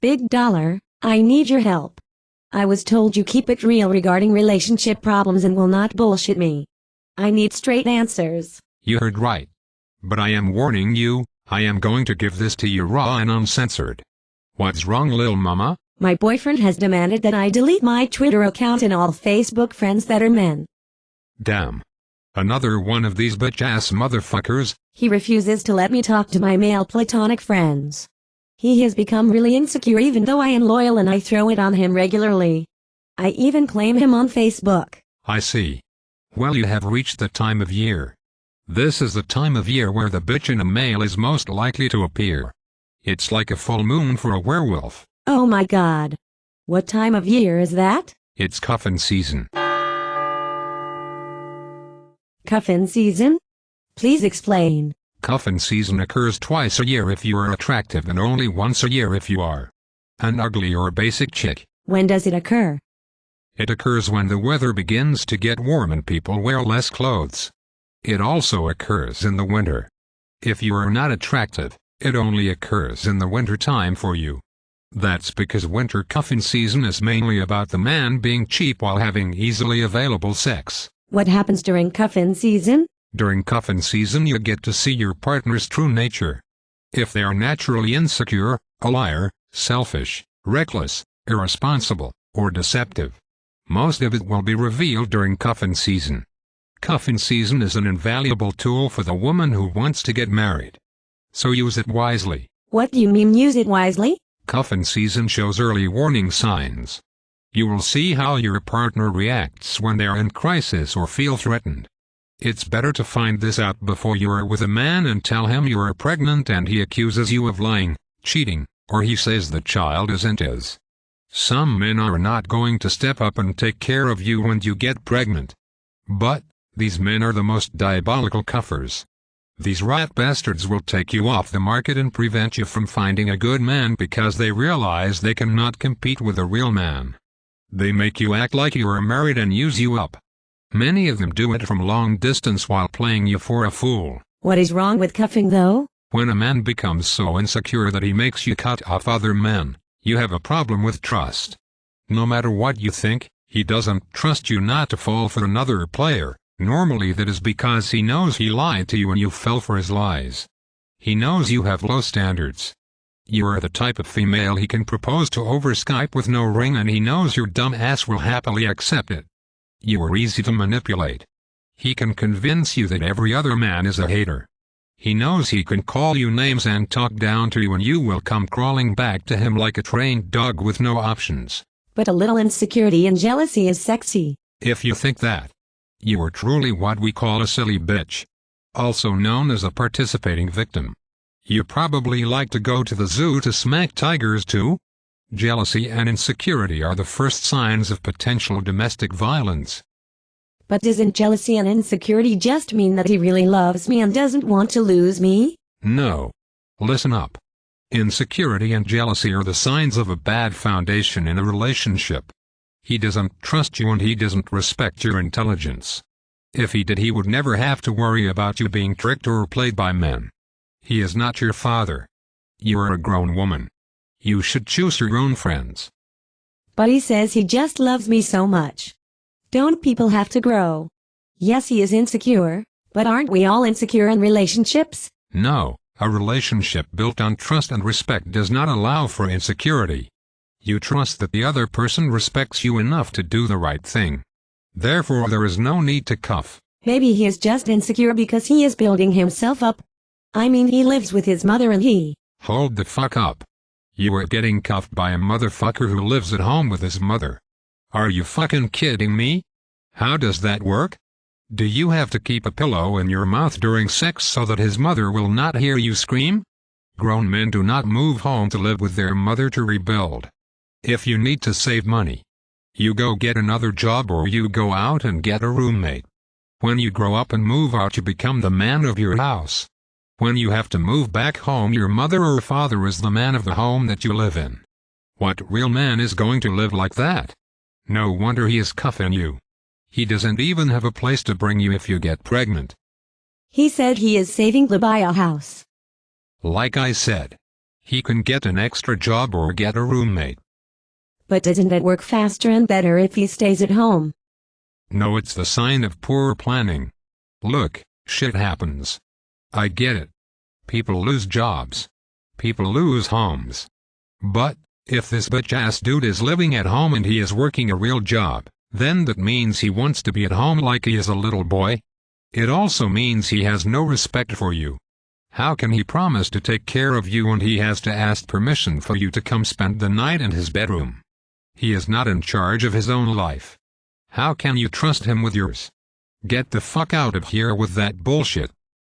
Big Dollar, I need your help. I was told you keep it real regarding relationship problems and will not bullshit me. I need straight answers. You heard right. But I am warning you, I am going to give this to you raw and uncensored. What's wrong, lil mama? My boyfriend has demanded that I delete my Twitter account and all Facebook friends that are men. Damn. Another one of these bitch-ass motherfuckers. He refuses to let me talk to my male platonic friends. He has become really insecure even though I am loyal and I throw it on him regularly. I even claim him on Facebook. I see. Well, you have reached the time of year. This is the time of year where the bitch in a male is most likely to appear. It's like a full moon for a werewolf. Oh my god. What time of year is that? It's cuffin season. Cuffin season? Please explain. Cuffin season occurs twice a year if you are attractive and only once a year if you are an ugly or basic chick. When does it occur? It occurs when the weather begins to get warm and people wear less clothes. It also occurs in the winter. If you are not attractive, it only occurs in the winter time for you. That's because winter cuffin season is mainly about the man being cheap while having easily available sex. What happens during cuffin season? During cuffin season you get to see your partner's true nature. If they are naturally insecure, a liar, selfish, reckless, irresponsible, or deceptive, most of it will be revealed during cuffin season. Cuffin season is an invaluable tool for the woman who wants to get married. So use it wisely. What do you mean use it wisely? Cuffin season shows early warning signs. You will see how your partner reacts when they are in crisis or feel threatened. It's better to find this out before you are with a man and tell him you are pregnant and he accuses you of lying, cheating, or he says the child isn't his. Some men are not going to step up and take care of you when you get pregnant. But these men are the most diabolical cuffers. These rat bastards will take you off the market and prevent you from finding a good man because they realize they cannot compete with a real man. They make you act like you are married and use you up. Many of them do it from long distance while playing you for a fool. What is wrong with cuffing though? When a man becomes so insecure that he makes you cut off other men, you have a problem with trust. No matter what you think, he doesn't trust you not to fall for another player. Normally that is because he knows he lied to you and you fell for his lies. He knows you have low standards. You are the type of female he can propose to over Skype with no ring and he knows your dumb ass will happily accept it. You are easy to manipulate. He can convince you that every other man is a hater. He knows he can call you names and talk down to you and you will come crawling back to him like a trained dog with no options. But a little insecurity and jealousy is sexy. If you think that, you are truly what we call a silly bitch. Also known as a participating victim. You probably like to go to the zoo to smack tigers too? Jealousy and insecurity are the first signs of potential domestic violence. But doesn't jealousy and insecurity just mean that he really loves me and doesn't want to lose me? No. Listen up. Insecurity and jealousy are the signs of a bad foundation in a relationship. He doesn't trust you and he doesn't respect your intelligence. If he did, he would never have to worry about you being tricked or played by men. He is not your father. You are a grown woman. You should choose your own friends. But he says he just loves me so much. Don't people have to grow? Yes, he is insecure, but aren't we all insecure in relationships? No, a relationship built on trust and respect does not allow for insecurity. You trust that the other person respects you enough to do the right thing. Therefore there is no need to cuff. Maybe he is just insecure because he is building himself up. I mean, he lives with his mother and he... Hold the fuck up. You are getting cuffed by a motherfucker who lives at home with his mother. Are you fucking kidding me? How does that work? Do you have to keep a pillow in your mouth during sex so that his mother will not hear you scream? Grown men do not move home to live with their mother to rebuild. If you need to save money, you go get another job or you go out and get a roommate. When you grow up and move out, you become the man of your house. When you have to move back home, your mother or father is the man of the home that you live in. What real man is going to live like that? No wonder he is cuffing you. He doesn't even have a place to bring you if you get pregnant. He said he is saving to buy a house. Like I said, He can get an extra job or get a roommate. But doesn't it work faster and better if he stays at home? No, it's the sign of poor planning. Look, shit happens. I get it. People lose jobs. People lose homes. But, if this bitch-ass dude is living at home and he is working a real job, then that means he wants to be at home like he is a little boy. It also means he has no respect for you. How can he promise to take care of you when he has to ask permission for you to come spend the night in his bedroom? He is not in charge of his own life. How can you trust him with yours? Get the fuck out of here with that bullshit.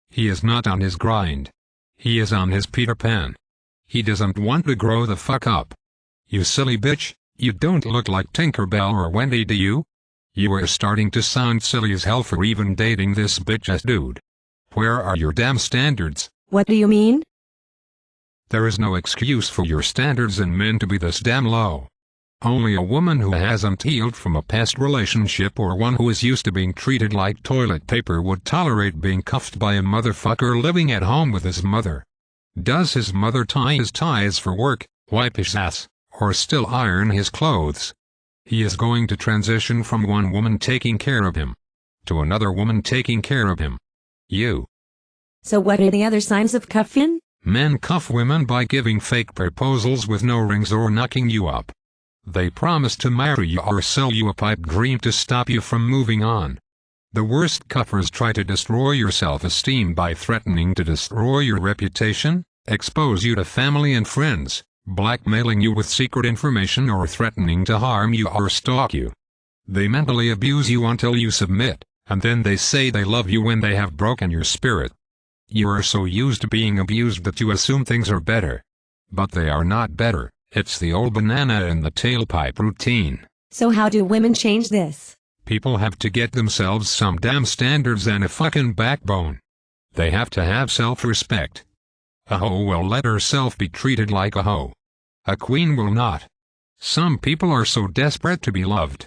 He is not on his grind. He is on his Peter Pan. He doesn't want to grow the fuck up. You silly bitch, you don't look like Tinkerbell or Wendy, do you? You are starting to sound silly as hell for even dating this bitch-ass dude. Where are your damn standards? What do you mean? There is no excuse for your standards in men to be this damn low. Only a woman who hasn't healed from a past relationship or one who is used to being treated like toilet paper would tolerate being cuffed by a motherfucker living at home with his mother. Does his mother tie his ties for work, wipe his ass, or still iron his clothes? He is going to transition from one woman taking care of him to another woman taking care of him. You. So what are the other signs of Cuffin? Men cuff women by giving fake proposals with no rings or knocking you up. They promise to marry you or sell you a pipe dream to stop you from moving on. The worst cuffers try to destroy your self-esteem by threatening to destroy your reputation, expose you to family and friends, blackmailing you with secret information or threatening to harm you or stalk you. They mentally abuse you until you submit, and then they say they love you when they have broken your spirit. You are so used to being abused that you assume things are better. But they are not better. It's the old banana in the tailpipe routine. So how do women change this? People have to get themselves some damn standards and a fucking backbone. They have to have self-respect. A hoe will let herself be treated like a hoe. A queen will not. Some people are so desperate to be loved,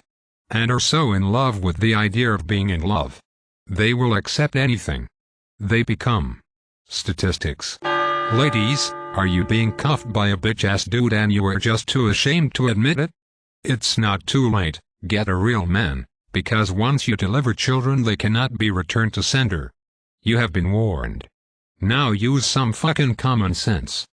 and are so in love with the idea of being in love, they will accept anything. They become statistics. Ladies, are you being cuffed by a bitch-ass dude and you are just too ashamed to admit it? It's not too late. Get a real man, because once you deliver children they cannot be returned to sender. You have been warned. Now use some fucking common sense.